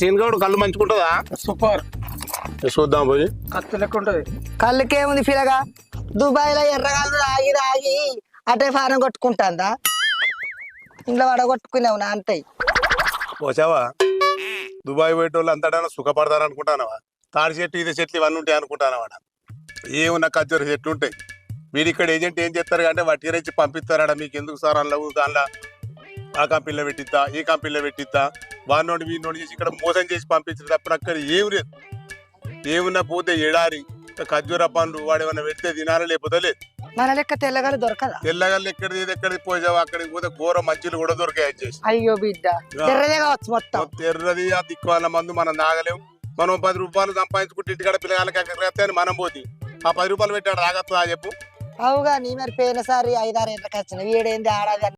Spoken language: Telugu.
సీన్గౌడ్ కళ్ళు మంచుకుంటుందా? సూపర్. చూద్దాం పోయి. కత్తి లెక్క ఉంటది. కళ్ళకేముంది పిల్లగా, దుబాయ్ లో ఎర్రగాళ్ళు ఆగి ఆగి అటే ఫారం కొట్టుకుంటాందా? ఇంట్లో వడగొట్టుకునేవు నా అంతే. పోసావా? దుబాయ్ పోయేటోళ్ళు అంతటా సుఖపడతారు అనుకుంటానవా? తాడి చెట్లు ఇదే చెట్లు ఇవన్నీ ఉంటాయి అనుకుంటానవాడ. ఏమున్నా ఖర్చు చెట్లు ఉంటాయి. మీరు ఇక్కడ ఏజెంట్ ఏం చేస్తారు అంటే వట్టి రేచి పంపిస్తారాడ. మీకు ఎందుకు సార్ అందులో దానిలో ఆ కంపెనీలో పెట్టిద్దా ఈ కంపెనీలో పెట్టిద్దా వాడి నోటి వీడి నోటి చేసి ఇక్కడ మోసం చేసి పంపించారు తప్ప అక్కడ ఏమి లేదు. ఏమున్నా పోతే ఎడారి ఖర్జూర పండ్లు వాడు ఏమన్నా పెడితే తినాలి, లేకపోతే లేదు. మన లెక్క తెల్లగారు దొరకదా? తెల్లగల్లు ఎక్కడికి పోయావు అక్కడికి పోతే ఘోర మంచులు కూడా దొరికాయి వచ్చేసి. అయ్యో బిడ్డ, ఎర్రదే కావచ్చు మొత్తం. ఎర్రది ఆ దిక్కువాల మందు మనం తాగలేము. మనం 10 రూపాయలు సంపాదించుకుంటే ఇంటికాడ పిల్లగాళ్ళకి అక్కడికి అని మనం పోతే ఆ 10 రూపాయలు పెట్టాడు రాగత్తా చెప్పు. అవుగా నీ మరి పోయినసారి 5-6 ఏళ్ళకి వచ్చిన వీడేంది ఆడాది